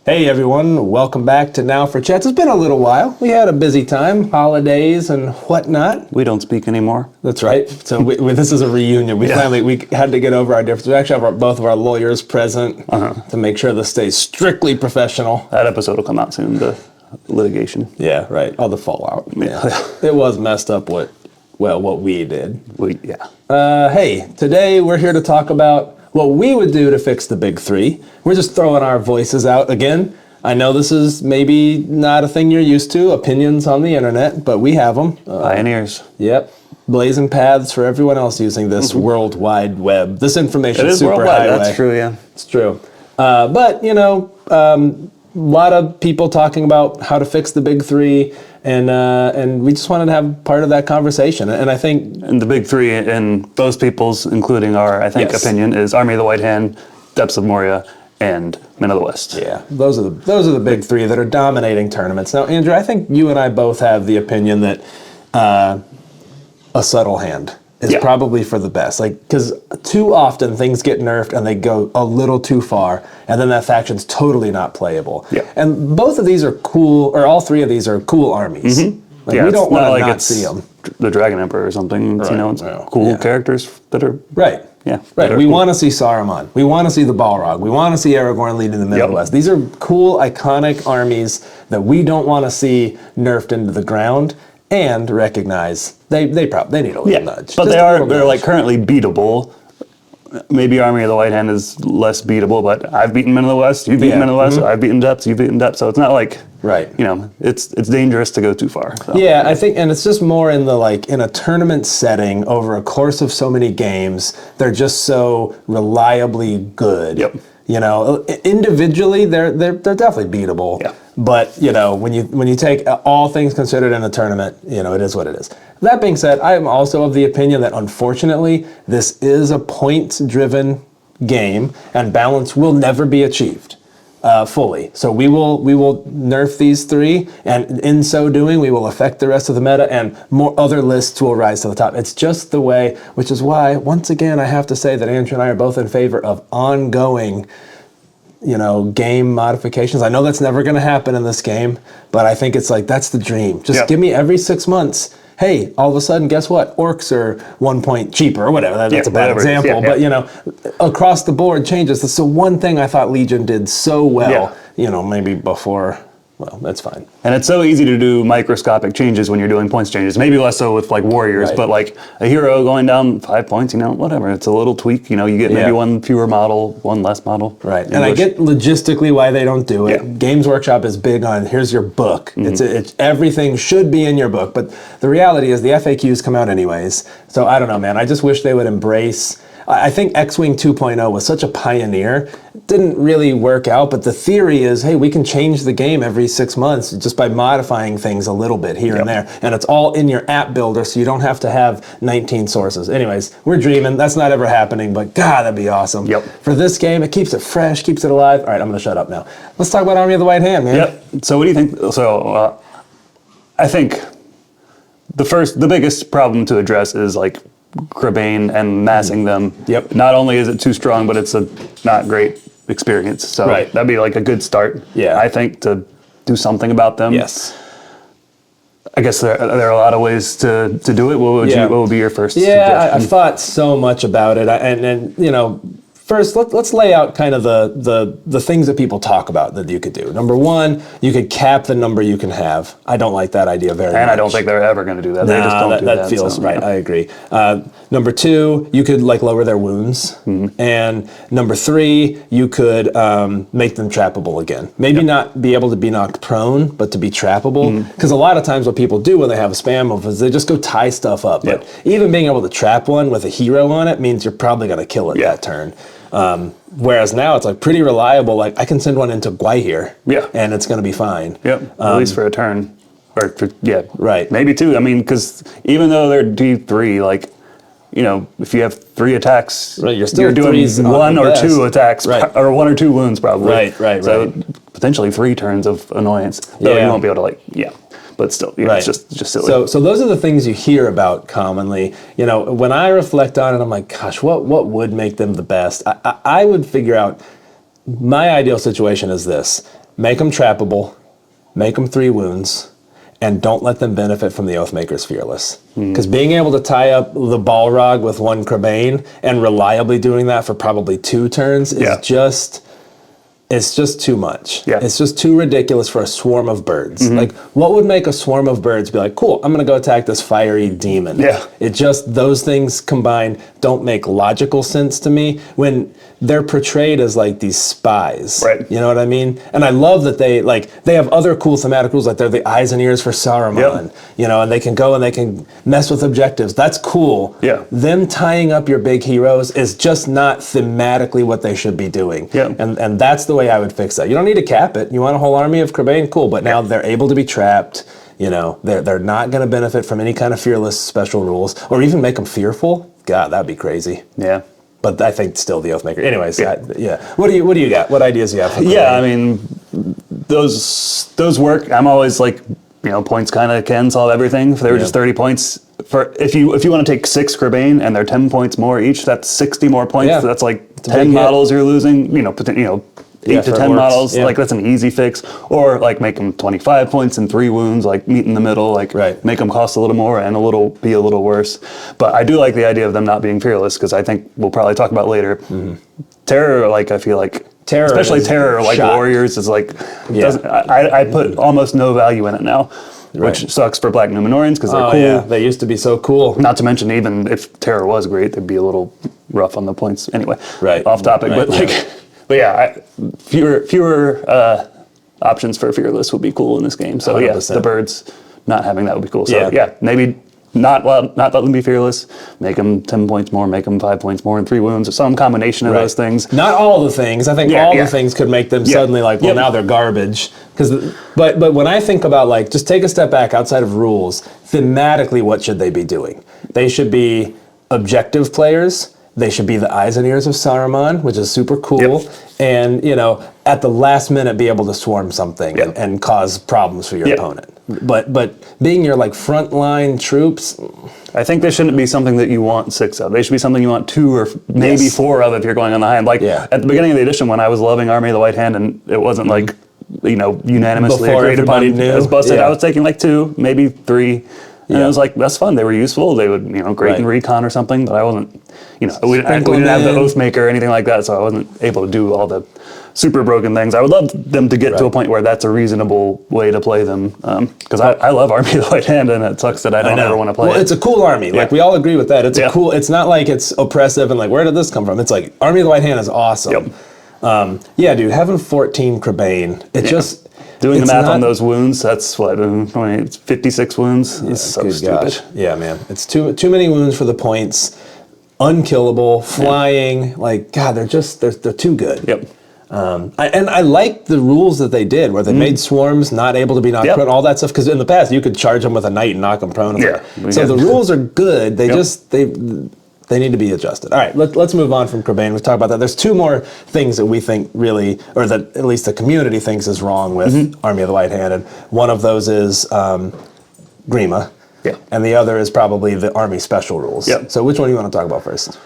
Hey everyone, welcome back to Now for Chats. It's been a little while. We had a busy time, holidays and whatnot. We don't speak anymore. That's right. So this is a reunion. We had to get over our differences. We actually have both of our lawyers present to make sure this stays strictly professional. That episode will come out soon, the litigation. Yeah, right. All the fallout. Yeah. It was messed up what we did. Hey, today we're here to talk about what we would do to fix the big three. We're just throwing our voices out again. I know this is maybe not a thing you're used to, opinions on the internet, but we have them. Pioneers. Yep. Blazing paths for everyone else using this World Wide Web. This information is super worldwide. highway. That's true, yeah. It's true. But, a lot of people talking about how to fix the big three, and we just wanted to have part of that conversation. And I think... And the big three in those people's, including our, opinion, is Army of the White Hand, Depths of Moria, and Men of the West. Yeah, those are the big three that are dominating tournaments. Now, Andrew, I think you and I both have the opinion that a subtle hand is probably for the best. Because too often things get nerfed and they go a little too far, and then that faction's totally not playable. Yeah. And both of these are cool, or all three of these are cool armies. Mm-hmm. We don't want to not see them. The Dragon Emperor or something. Right. It's cool characters that are... Right. Yeah. Right. We want to see Saruman. We want to see the Balrog. We want to see Aragorn leading the Middle West. These are cool, iconic armies that we don't want to see nerfed into the ground, and recognize they need a little nudge. But they're like currently beatable. Maybe Army of the White Hand is less beatable, but I've beaten Men of the West, you've beaten Men of the West, I've beaten Depths, you've beaten Depths, so it's not like it's dangerous to go too far. So. Yeah, I think, and it's just more in in a tournament setting over a course of so many games, they're just so reliably good. Yep. Individually they're definitely beatable. Yeah. But when you take all things considered in a tournament, it is what it is. That being said, I am also of the opinion that unfortunately this is a points-driven game, and balance will never be achieved fully. So we will nerf these three, and in so doing, we will affect the rest of the meta, and more other lists will rise to the top. It's just the way, which is why once again I have to say that Andrew and I are both in favor of ongoing game modifications. I know that's never going to happen in this game, but I think it's that's the dream. Just give me every 6 months, hey, all of a sudden, guess what? Orcs are 1 point cheaper or whatever. That's a bad example. But, across the board changes. That's the one thing I thought Legion did so well, maybe before... Well, that's fine. And it's so easy to do microscopic changes when you're doing points changes. Maybe less so with warriors, but a hero going down 5 points, whatever. It's a little tweak. You get maybe one fewer model, one less model. Right. And I get logistically why they don't do it. Yeah. Games Workshop is big on here's your book. Mm-hmm. It's everything should be in your book. But the reality is the FAQs come out anyways. So I don't know, man. I just wish they would embrace... I think X-Wing 2.0 was such a pioneer. It didn't really work out, but the theory is, hey, we can change the game every 6 months just by modifying things a little bit here and there. And it's all in your app builder, so you don't have to have 19 sources. Anyways, we're dreaming. That's not ever happening, but God, that'd be awesome. Yep. For this game, it keeps it fresh, keeps it alive. All right, I'm going to shut up now. Let's talk about Army of the White Hand, man. Yep. So what do you think? So I think the biggest problem to address is Crabane and massing them. Yep. Not only is it too strong, but it's a not great experience. So that'd be a good start. Yeah. I think to do something about them. Yes. I guess there are a lot of ways to do it. What would be your first suggestion? I've thought so much about it, and first, let's lay out kind of the things that people talk about that you could do. Number one, you could cap the number you can have. I don't like that idea very much. And I don't think they're ever going to do that. They just don't do that. That feels right. I agree. Number two, you could lower their wounds. Mm-hmm. And number three, you could make them trappable again. Maybe not be able to be knocked prone, but to be trappable. Because a lot of times what people do when they have a spam move is they just go tie stuff up. But even being able to trap one with a hero on it means you're probably going to kill it that turn. Whereas now it's pretty reliable. I can send one into Guai and it's going to be fine. Yep, at least for a turn. Or right. Maybe two. I mean, because even though they're D3, if you have 3 attacks, you're doing 1 or 2 attacks, or 1 or 2 wounds probably. Right. So potentially 3 turns of annoyance. Though you won't be able to but still, it's just silly. So those are the things you hear about commonly. When I reflect on it, I'm like, gosh, what would make them the best? I would figure out, my ideal situation is this. make them trappable, make them 3 wounds, and don't let them benefit from the Oathmaker's Fearless. Because being able to tie up the Balrog with 1 Crabane and reliably doing that for probably 2 turns is just... It's just too much. Yeah. It's just too ridiculous for a swarm of birds. Like, what would make a swarm of birds be like, cool, I'm going to go attack this fiery demon? Yeah. It just, those things combined don't make logical sense to me when they're portrayed as like these spies. Right. You know what I mean? And I love that they have other cool thematic rules, like they're the eyes and ears for Saruman, you know, and they can go and they can mess with objectives. That's cool. Yeah. Them tying up your big heroes is just not thematically what they should be doing. Yeah. And that's the way I would fix that. You don't need to cap it. You want a whole army of Crabane? Cool. But now they're able to be trapped. You know, they're not going to benefit from any kind of fearless special rules or even make them fearful. God, that'd be crazy. Yeah. But I think still the Oathmaker. Anyways, yeah. What do you got? What ideas do you have? For yeah, I mean, those work. I'm always like, you know, points kind of can solve everything. If they were just 30 points, for if you want to take 6 Crabane and they're 10 points more each, that's 60 more points. Yeah. That's like 10 models you're losing. You know, 8 to 10 models. Like that's an easy fix. Or like make them 25 points and 3 wounds. Like meet in the middle. Like make them cost a little more and be a little worse. But I do like the idea of them not being fearless because I think we'll probably talk about later. Terror, like I feel like. Terror, especially terror, like warriors, is like I put almost no value in it now, which sucks for Black Numenorians because they're cool. Yeah, they used to be so cool. Not to mention, even if terror was great, they'd be a little rough on the points anyway. Right, off topic, but like, but yeah, fewer options for fearless would be cool in this game. So 100%. The birds not having that would be cool. So maybe. Not let them be fearless. Make them 10 points more. Make them 5 points more and 3 wounds, or some combination of those things. Not all the things. I think all the things could make them suddenly like, well, now they're garbage. But when I think about like, just take a step back outside of rules. Thematically, what should they be doing? They should be objective players. They should be the eyes and ears of Saruman, which is super cool. And you know, at the last minute, be able to swarm something and cause problems for your opponent. But being your like frontline troops, I think they shouldn't be something that you want 6 of. They should be something you want 2 or maybe 4 of if you're going on the high end. Like at the beginning of the edition, when I was loving Army of the White Hand, and it wasn't like unanimously agreed upon as busted. I was taking like 2, maybe 3. And it was like, that's fun. They were useful. They would, great in recon or something, but I wasn't, we didn't have the Oathmaker or anything like that, so I wasn't able to do all the super broken things. I would love them to get to a point where that's a reasonable way to play them, because I love Army of the White Hand, and it sucks that I don't ever want to play it. Well, it's a cool army. Like, we all agree with that. It's cool. It's not like it's oppressive and like, where did this come from? It's like, Army of the White Hand is awesome. Dude, having 14 Crabane, it just... Doing the math on those wounds, that's what, it's 56 wounds. That's so stupid. Gosh. Yeah, man. It's too many wounds for the points. Unkillable, flying, like, God, they're too good. I like the rules that they did, where they made swarms not able to be knocked prone, all that stuff, because in the past, you could charge them with a knight and knock them prone. So the rules are good, they just, they need to be adjusted. All right, let's move on from Crabane. We'll talk about that. There's 2 more things that we think really, or that at least the community thinks is wrong with Army of the White Hand, and one of those is Grima, and the other is probably the Army special rules. So which one do you want to talk about first?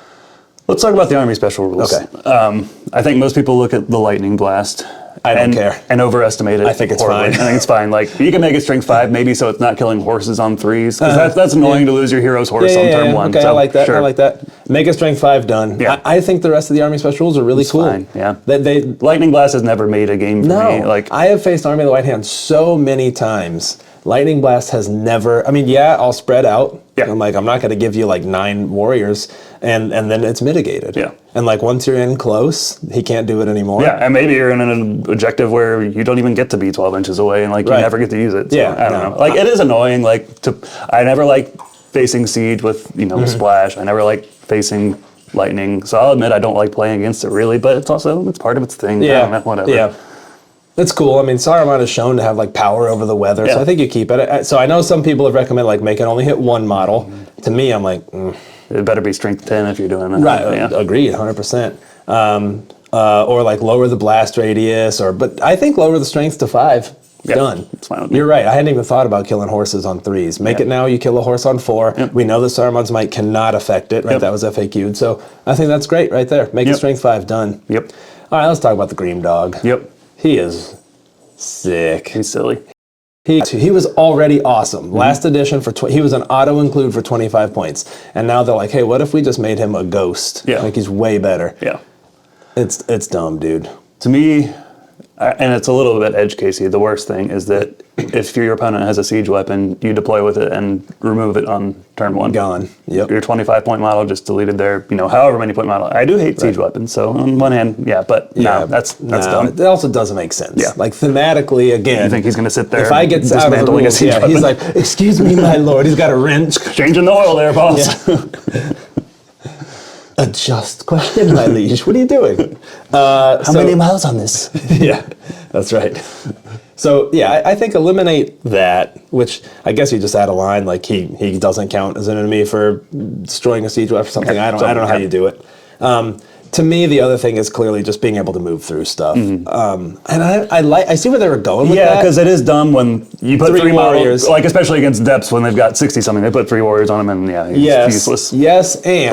Let's talk about the Army special rules. I think most people look at the Lightning Blast. I don't care. And overestimate it. I think it's fine. I think it's fine. Like, you can make it strength 5, maybe, so it's not killing horses on 3s. Because that's annoying to lose your hero's horse on turn 1. Okay, so, I like that. I like that. Make it strength 5 done. I think the rest of the Army special rules are really cool. Fine. Lightning Blast has never made a game for me. Like, I have faced Army of the White Hand so many times. Lightning Blast has never... I mean, I'll spread out. I'm like, I'm not going to give you like 9 warriors, and then it's mitigated. And like once you're in close, he can't do it anymore. And maybe you're in an objective where you don't even get to be 12 inches away, and like you never get to use it. So, I don't know. Like, it is annoying. Like, I never like facing siege with splash. I never like facing lightning. So I'll admit I don't like playing against it really, but it's part of its thing. Whatever. That's cool. I mean, Saruman is shown to have like power over the weather, so I think you keep it. So I know some people have recommended like make it only hit 1 model. To me, I'm like, it better be strength 10 if you're doing that. Right. Agreed, 100%. Or like lower the blast radius, but I think lower the strength to 5. Done. It's fine with me. You're right. I hadn't even thought about killing horses on 3s. Make it now. You kill a horse on 4. We know that Saruman's might cannot affect it. Right. That was FAQ'd. So I think that's great right there. Make it strength 5. Done. All right. Let's talk about the Green Dog. He is Sick. He's silly. He was already awesome. Last edition he was an auto include for 25 points, and now they're like, hey, what if we just made him a ghost? Yeah. Like he's way better. Yeah. It's dumb, dude. To me, and it's a little bit edge casey, the worst thing is that if your opponent has a siege weapon, you deploy with it and remove it on turn 1. Gone. Yep. Your 25-point model just deleted their, however many point model. I do hate siege weapons, so on one hand, that's dumb. It also doesn't make sense. Yeah. Like thematically, again. You think he's going to sit there if I get out of the dismantling a rules, siege weapon? he's like, excuse me, my lord. He's got a wrench. Changing the oil there, boss. Yeah. Adjust question, my liege. What are you doing? How many miles on this? Yeah, that's right. So yeah, I think eliminate that, which I guess you just add a line like he doesn't count as an enemy for destroying a siege weapon or something. I don't know how you do it. To me, the other thing is clearly just being able to move through stuff. And I see where they were going with that. Yeah, because it is dumb when you put 3 warriors, like especially against depths when they've got 60 something. They put 3 warriors on them, and it's useless. Yes, and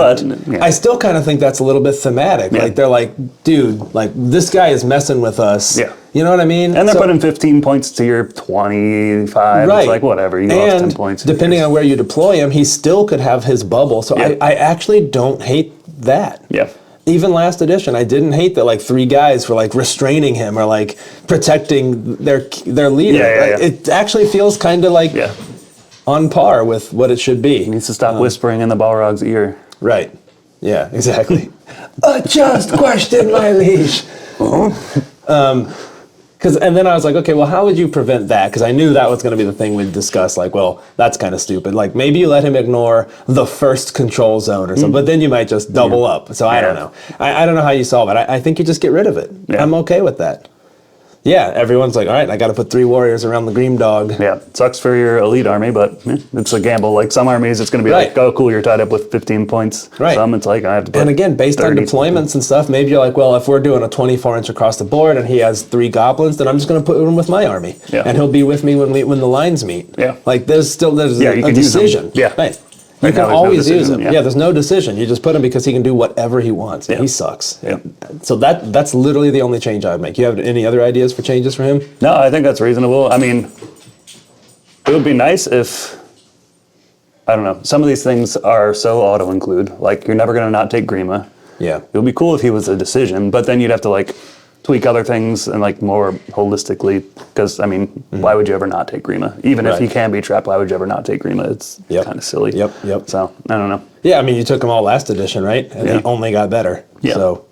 But, I still kind of think that's a little bit thematic. Yeah. Like they're like, dude, like this guy is messing with us. Yeah. You know what I mean? And they're putting 15 points to your 25. Right. It's like whatever. You lost 10 points. Depending on where you deploy him, he still could have his bubble. So I actually don't hate that. Yeah. Even last edition, I didn't hate that like 3 guys were like restraining him or like protecting their leader. Yeah. It actually feels kind of like on par with what it should be. He needs to stop whispering in the Balrog's ear. Right. Yeah, exactly. A just question, my liege. And then I was like, okay, well, how would you prevent that? Because I knew that was going to be the thing we'd discuss. Like, well, that's kind of stupid. Like, maybe you let him ignore the first control zone or something, but then you might just double up. So I don't know. I don't know how you solve it. I think you just get rid of it. Yeah. I'm okay with that. Yeah, everyone's like, all right, I got to put 3 warriors around the Green Dog. Yeah, sucks for your elite army, but it's a gamble. Like some armies, it's going to be like, oh, cool, you're tied up with 15 points. Right. Some, it's like, I have to put And again, based on deployments and stuff, maybe you're like, well, if we're doing a 24-inch across the board and he has 3 goblins, then I'm just going to put him with my army. Yeah. And he'll be with me when the lines meet. Yeah. Like, there's a decision. Yeah. Right. You can always use him. Yeah, there's no decision. You just put him because he can do whatever he wants. Yeah. He sucks. Yeah. So that's literally the only change I would make. You have any other ideas for changes for him? No, I think that's reasonable. I mean, it would be nice if, I don't know, some of these things are so auto-include. Like, you're never going to not take Grima. Yeah. It would be cool if he was a decision, but then you'd have to, like, tweak other things and like more holistically, because I mean, why would you ever not take Grima? Even if he can be trapped, why would you ever not take Grima? It's kind of silly. Yep. So I don't know. Yeah, I mean, you took them all last edition, right? And he only got better. Yeah. So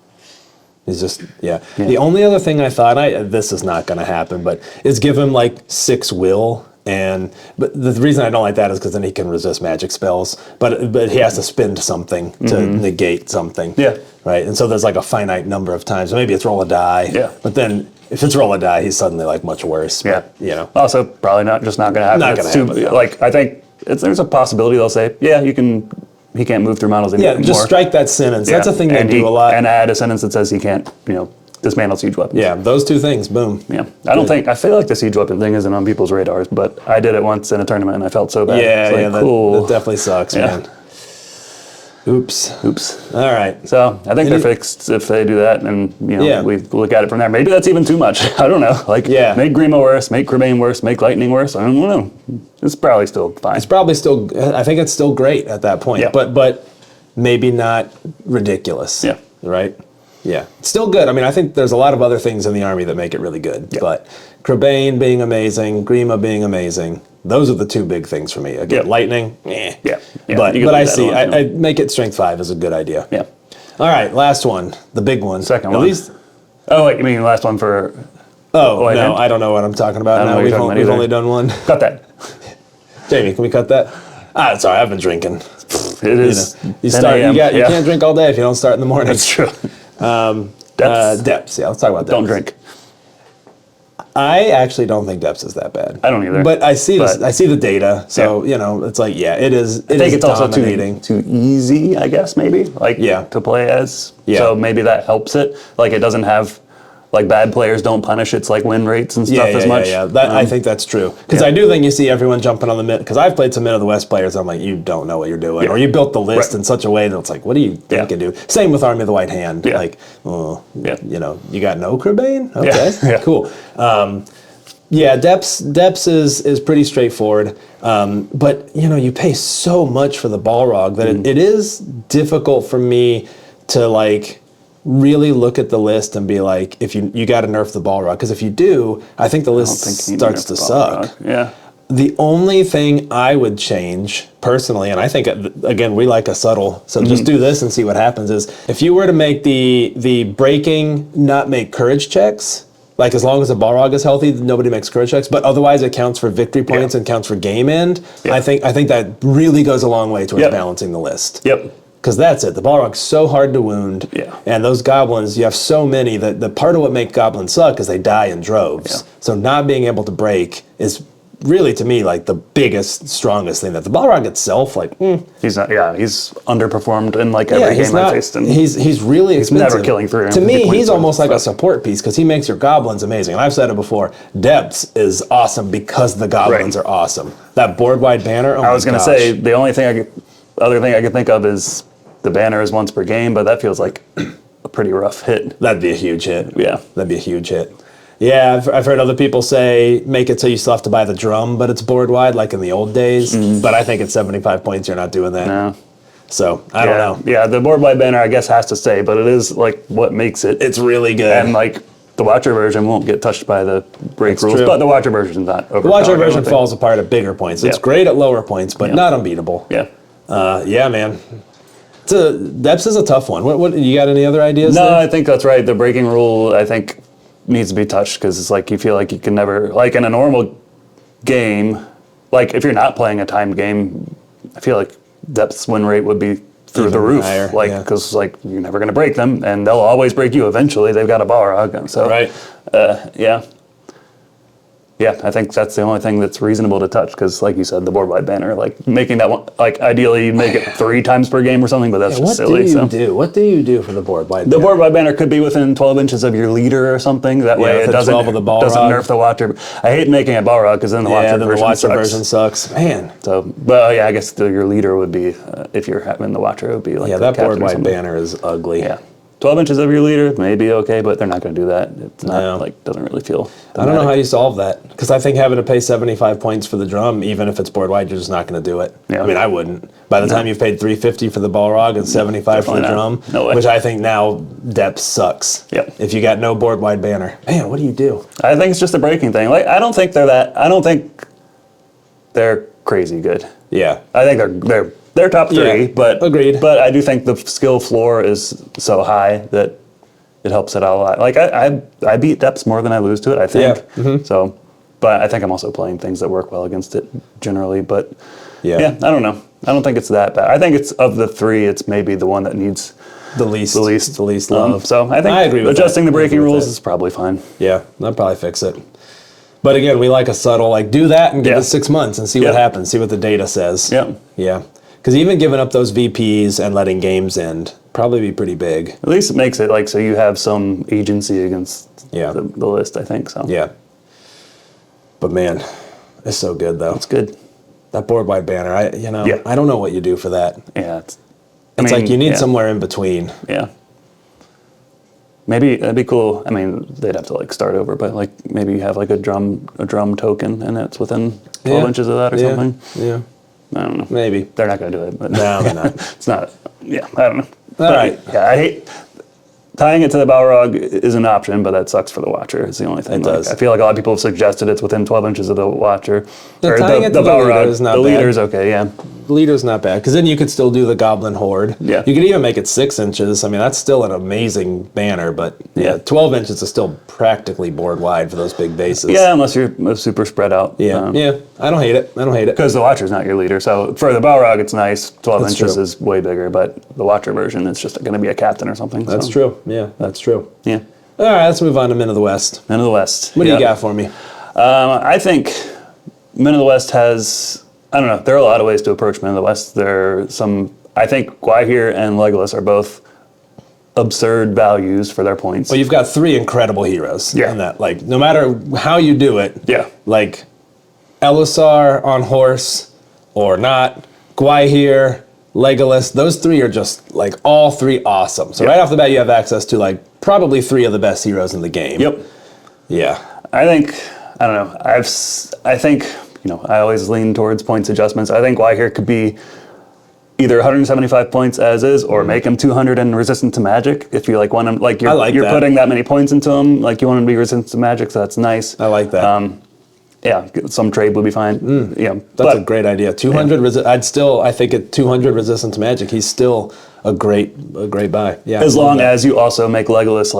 it's just The only other thing I thought, this is not going to happen, but is give him like 6 will. But the reason I don't like that is because then he can resist magic spells, but he has to spend something to negate something. Yeah. Right. And so there's like a finite number of times. Maybe it's roll a die. Yeah. But then if it's roll a die, he's suddenly like much worse. Yeah. But, Also, probably not going to happen. Not going to happen. No. Like I think there's a possibility they'll say, he can't move through models anymore. Yeah. Just strike that sentence. That's a thing they do a lot. And add a sentence that says he can't, dismantle siege weapons. Yeah, those 2 things, boom. Yeah, I feel like the siege weapon thing isn't on people's radars, but I did it once in a tournament and I felt so bad. Yeah, cool. That definitely sucks, man. Oops. All right. So I think they're fixed if they do that, and we look at it from there. Maybe that's even too much. I don't know. Like, make Grima worse, make Cribane worse, make Lightning worse. I don't know. It's probably still fine. It's probably still. I think it's still great at that point. Yeah. But maybe not ridiculous. Yeah. Right. Yeah, it's still good. I mean, I think there's a lot of other things in the army that make it really good. Yeah. But Cribane being amazing, Grima being amazing, those are the 2 big things for me. Again, Lightning, Yeah. But I see. I make it strength 5 is a good idea. Yeah. All right, last one, the big one. Second At one. least. Oh, wait, you mean last one for? Oh no, I don't know what I'm talking about now. We've only done one. Cut that. Jamie, can we cut that? Sorry, I've been drinking. It is. You can't drink all day if you don't start in the morning. That's true. Depths. Yeah, let's talk about depths. Don't drink. I actually don't think depths is that bad. I don't either. But I see the data, so it's like it is. I think it's also too easy, I guess maybe to play as. Yeah. So maybe that helps it. Like it doesn't have. Like bad players don't punish its like win rates and stuff as much. Yeah. I think that's true because I do think you see everyone jumping on the mid. Because I've played some Mid of the West players. And I'm like, you don't know what you're doing, or you built the list in such a way that it's like, what do you think you do? Same with Army of the White Hand. Like, you got no Cribane. Okay, cool. Yeah, Depths is pretty straightforward, but you pay so much for the Balrog that it is difficult for me to like really look at the list and be like, if you got to nerf the Balrog, because if you do, I think the list starts to suck. Yeah. The only thing I would change personally, and I think again we like a subtle, so just do this and see what happens. Is if you were to make the breaking not make courage checks. Like, as long as the Balrog is healthy, nobody makes courage checks, but otherwise it counts for victory points and counts for game end. I think that really goes a long way towards balancing the list. Yep. Because that's it. The Balrog's so hard to wound. Yeah. And those goblins, you have so many that the part of what makes goblins suck is they die in droves. Yeah. So not being able to break is really, to me, like the biggest, strongest thing. That the Balrog itself, like, he's not. Yeah, he's underperformed in like every game I faced him. He's really expensive. Never killing 300. To me, he's almost like a support piece because he makes your goblins amazing. And I've said it before. Depths is awesome because the goblins are awesome. That board wide banner. Oh I was going to say the only other thing I could think of is the banner is once per game, but that feels like a pretty rough hit. That'd be a huge hit. Yeah, that'd be a huge hit. Yeah, I've heard other people say make it so you still have to buy the drum, but it's board wide like in the old days. But I think at 75 points, you're not doing that. No. So I don't know. Yeah, the board wide banner I guess has to stay, but it is like what makes it. It's really good. And like the Watcher version won't get touched by the break rules, but the Watcher version is not overpowered. The Watcher version falls apart at bigger points. It's great at lower points, but not unbeatable. Yeah. Yeah, man. Depths is a tough one. What you got any other ideas? No, there? I think that's right. The breaking rule, I think, needs to be touched because it's like you feel like you can never, like in a normal game, like if you're not playing a timed game, I feel like Depth's win rate would be through the roof, higher, like because like you're never going to break them, and they'll always break you eventually. They've got a Balrog, so yeah, I think that's the only thing that's reasonable to touch because, like you said, the board wide banner, like making that one, like ideally you'd make it 3 times per game or something, but that's just silly. What do you do for the board wide? The board wide banner could be within 12 inches of your leader or something. That way it doesn't nerf the Watcher. I hate making it Balrog because then the Watcher version sucks. Man. So, well, yeah, I guess your leader would be if you're having the Watcher, it would be like that board wide banner is ugly. Yeah. 12 inches of your leader, maybe okay, but they're not going to do that. It's not doesn't really feel. I don't know how you solve that because I think having to pay 75 points for the drum, even if it's board wide, you're just not going to do it. Yeah. I mean, I wouldn't. By the time you've paid 350 for the Balrog and 75 for the drum, which I think now Depth sucks. Yep. If you got no board wide banner, man, what do you do? I think it's just a breaking thing. Like I don't think they're crazy good. Yeah. I think they're top 3, but agreed. But I do think the skill floor is so high that it helps it out a lot. Like I beat Depths more than I lose to it, I think. Yeah. So, but I think I'm also playing things that work well against it generally. But yeah, I don't know. I don't think it's that bad. I think it's of the 3, it's maybe the one that needs the least love. So I think I agree with adjusting the breaking rules is probably fine. Yeah, that'll probably fix it. But again, we like a subtle do that and give it 6 months and see what happens. See what the data says. Yeah. Because even giving up those VPs and letting games end probably be pretty big. At least it makes it like so you have some agency against the list, I think. So yeah. But man, it's so good though. It's good. That board wide banner, I don't know what you do for that. Yeah, it's like you need somewhere in between. Yeah. Maybe that'd be cool. I mean, they'd have to like start over, but like maybe you have like a drum token and it's within 12 inches of that or something. Yeah. I don't know. Maybe. They're not going to do it. But no, they're not. It's not. Yeah, I don't know. All right. Yeah, I hate tying it to the Balrog is an option, but that sucks for the Watcher. Is the only thing. It does. I feel like a lot of people have suggested it's within 12 inches of the Watcher. Tying it to the Balrog is not bad. The leader's okay, yeah. The leader's not bad because then you could still do the Goblin Horde. Yeah. You could even make it 6 inches. I mean, that's still an amazing banner, but 12 inches is still practically board wide for those big bases. Yeah, unless you're super spread out. Yeah. I don't hate it. Because the Watcher's not your leader. So for the Balrog, it's nice. 12 inches is way bigger, but the Watcher version, it's just going to be a captain or something. That's true. Yeah, that's true. Yeah. All right, let's move on to Men of the West. Men of the West. What do you got for me? I think Men of the West has, I don't know, there are a lot of ways to approach Men of the West. I think Gwaihir and Legolas are both absurd values for their points. Well, you've got 3 incredible heroes in that. Like, no matter how you do it, like Elisar on horse or not, Gwaihir, Legolas, those 3 are just like all 3 awesome. So right off the bat, you have access to like probably 3 of the best heroes in the game. Yep. Yeah. I think I don't know. I think, I always lean towards points adjustments. I think why here could be either 175 points as is, or make him 200 and resistant to magic. If you want him, you're putting that many points into him, you want him to be resistant to magic, so that's nice. I like that. Yeah, some trade would be fine. That's a great idea. 200. I think at 200 resistant to magic, he's still a great buy. Yeah. As long as you also make Legolas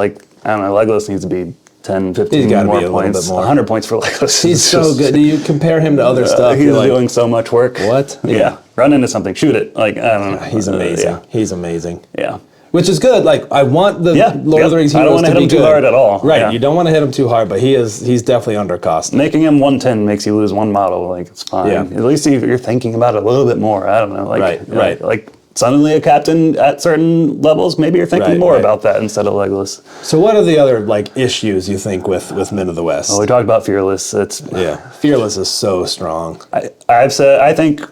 Legolas needs to be 10, 15 more points. 100 points for Legolas. He's so good. Do you compare him to other stuff? He's doing so much work. What? Yeah. Run into something, shoot it. I don't know. He's amazing. He's amazing. Yeah. Which is good. I want the Lord of the Rings heroes to be good. I don't want to hit him too hard at all. Right. Yeah. You don't want to hit him too hard, but he's definitely undercosted. Making him 110 makes you lose one model. It's fine. Yeah. At least you're thinking about it a little bit more. I don't know. Right. Suddenly a captain at certain levels, maybe you're thinking more about that instead of Legolas. So what are the other issues you think with Men of the West? Well, we talked about Fearless. Fearless is so strong. I think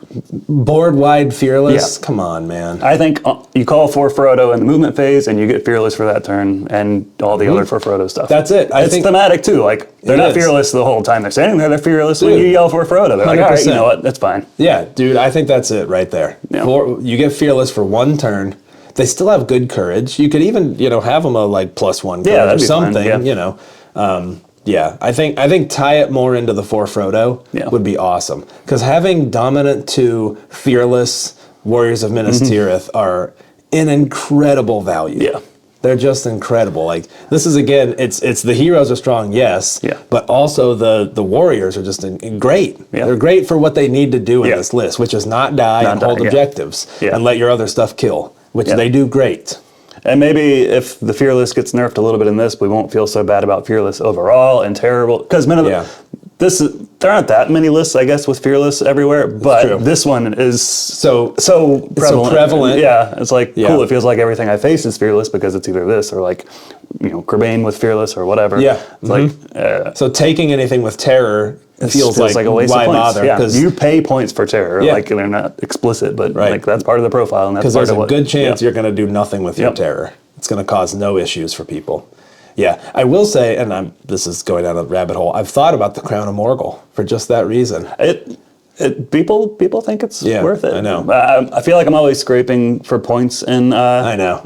board wide Fearless. Yeah. Come on, man. I think you call for Frodo in the movement phase, and you get Fearless for that turn, and all the other for Frodo stuff. That's it. It's thematic too. They're not fearless the whole time they're standing there. They're fearless when you yell for Frodo. They're 100%. All right, you know what? That's fine. Yeah, dude. I think that's it right there. Yeah. You get Fearless for one turn. They still have good courage. You could even have them a +1 courage or something. Yeah. I think tie it more into the for Frodo would be awesome, because having dominant 2 fearless warriors of Minas Tirith are an incredible value. Yeah. They're just incredible. This is, again, it's the heroes are strong, yes, but also the warriors are just great. Yeah. They're great for what they need to do in this list, which is not die and hold objectives and let your other stuff kill, which they do great. And maybe if the Fearless gets nerfed a little bit in this, we won't feel so bad about Fearless overall and terrible. Because there aren't that many lists, I guess, with Fearless everywhere, but this one is so prevalent. Yeah, it's cool. It feels like everything I face is Fearless, because it's either this or Crebain with Fearless or whatever. Yeah. It's so taking anything with terror feels like a waste of points. Bother? Because you pay points for terror. They're not explicit, but that's part of the profile, and that's part of there's a good chance you're going to do nothing with your terror. It's going to cause no issues for people. Yeah, I will say, and this is going down a rabbit hole, I've thought about the Crown of Morgul for just that reason. People think it's worth it. I know. I feel like I'm always scraping for points in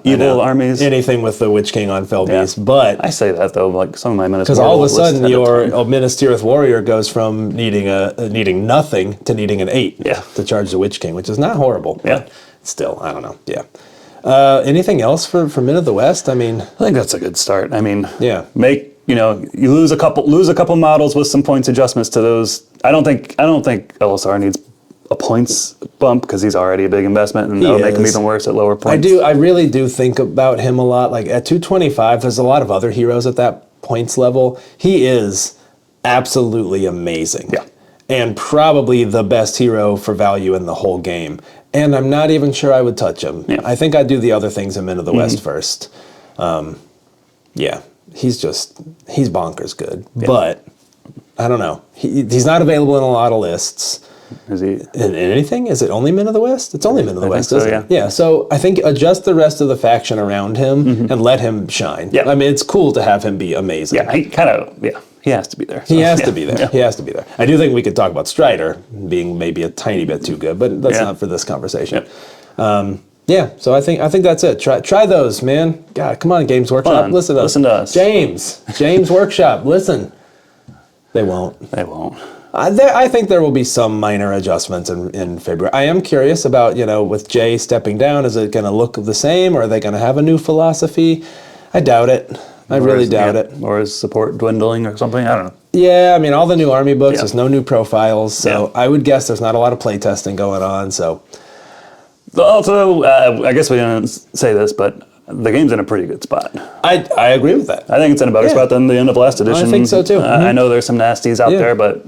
evil armies. Anything with the Witch King on Fell Beast, but I say that though, some of my Minas, because all of a sudden your Minas Tirith warrior goes from needing nothing to needing an 8 to charge the Witch King, which is not horrible. But still, I don't know. Yeah. Anything else for Men of the West? I think that's a good start. You lose a couple models with some points adjustments to those. I don't think LSR needs a points bump, because he's already a big investment, and that'll make him even worse at lower points. I really do think about him a lot. At 225, there's a lot of other heroes at that points level. He is absolutely amazing. Yeah. And probably the best hero for value in the whole game. And I'm not even sure I would touch him. Yeah. I think I'd do the other things in Men of the West first. He's bonkers good. Yeah. But I don't know. He's not available in a lot of lists. Is he? In anything? Is it only Men of the West? It's only Men of the West, isn't it? Yeah, so I think adjust the rest of the faction around him and let him shine. Yeah. It's cool to have him be amazing. Yeah, he has to be there. He has to be there. Yeah. He has to be there. I do think we could talk about Strider being maybe a tiny bit too good, but that's not for this conversation. Yep. So I think that's it. Try those, man. God, come on, Games Workshop. Listen to us. James Workshop, listen. They won't. I think there will be some minor adjustments in February. I am curious about, with Jay stepping down, is it going to look the same, or are they going to have a new philosophy? I doubt it. I really doubt it. Or is support dwindling or something? I don't know. Yeah, all the new army books, there's no new profiles, so I would guess there's not a lot of play testing going on, so. Also, I guess we didn't say this, but the game's in a pretty good spot. I agree with that. I think it's in a better spot than the end of last edition. I think so, too. I know there's some nasties out there, but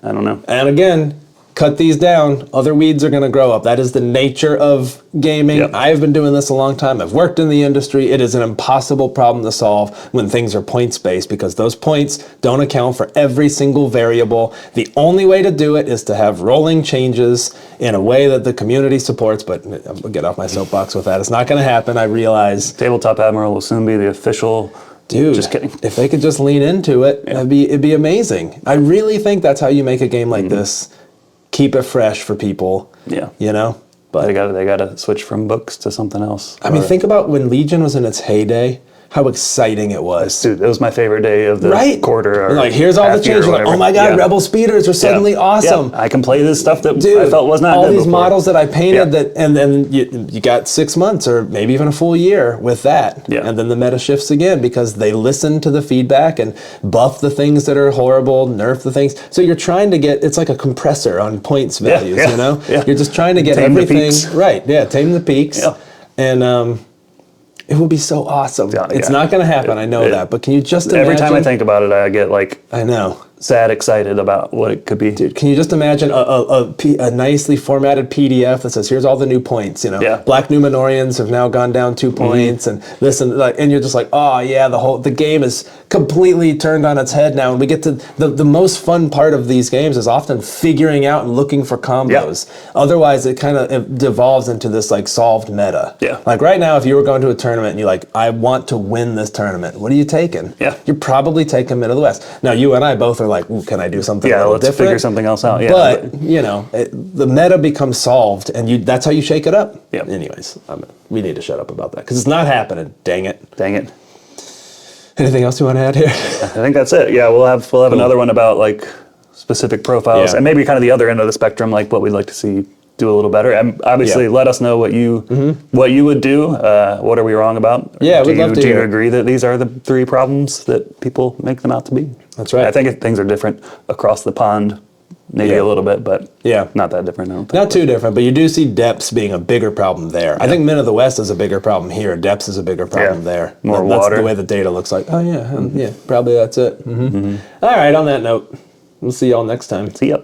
I don't know. And again, cut these down. Other weeds are going to grow up. That is the nature of gaming. Yep. I've been doing this a long time. I've worked in the industry. It is an impossible problem to solve when things are points-based, because those points don't account for every single variable. The only way to do it is to have rolling changes in a way that the community supports, but I'll get off my soapbox with that. It's not going to happen, I realize. Tabletop Admiral will soon be the official Dude, just kidding. If they could just lean into it, it'd be amazing. I really think that's how you make a game like this. Keep it fresh for people. Yeah. You know? But they gotta switch from books to something else. I mean, think about when Legion was in its heyday. How exciting it was. Dude, it was my favorite day of the quarter. Or like, here's all the changes. Like, oh my God, Rebel speeders are suddenly awesome. Yeah. I can play this stuff that Dude, I felt was not all good these before. models that I painted and then you got 6 months or maybe even a full year with that. Yeah. And then the meta shifts again because they listen to the feedback and buff the things that are horrible, nerf the things. So you're trying to get, it's like a compressor on points values, you know? Yeah. You're just trying to get Tame the everything peaks. right. Yeah, tame the peaks. Yeah. And it would be so awesome. Yeah, it's not going to happen. I know that. But can you just imagine? Every time I think about it, I get like I know. sad excited about what it could be. Dude, can you just imagine a nicely formatted PDF that says, here's all the new points, you know? Yeah. Black Numenorians have now gone down 2 points and this and like, and you're just like, oh yeah, the game is completely turned on its head now. And we get to, the most fun part of these games is often figuring out and looking for combos. Yeah. Otherwise it kind of devolves into this like solved meta. Yeah. Like right now, if you were going to a tournament and you're like, I want to win this tournament, what are you taking? Yeah. You're probably taking Mid of the West. Now you and I both are like, ooh, can I do something a little let's different? figure something else out. Yeah, but you know, the meta becomes solved, and that's how you shake it up. Yeah. Anyways, we need to shut up about that because it's not happening. Dang it. Dang it. Anything else you want to add here? I think that's it. Yeah, we'll have another one about like specific profiles and maybe kind of the other end of the spectrum, like what we'd like to see do a little better. And obviously, let us know what you would do. What are we wrong about? Yeah, we'd love to do you hear. agree that these are the 3 problems that people make them out to be? That's right. I think things are different across the pond, maybe a little bit, but not that different. I don't think. Not too different, but you do see depths being a bigger problem there. I think Mid of the West is a bigger problem here. Depths is a bigger problem there. More that's water. the way the data looks like. Oh yeah, yeah, probably that's it. All right, on that note, we'll see y'all next time. See ya.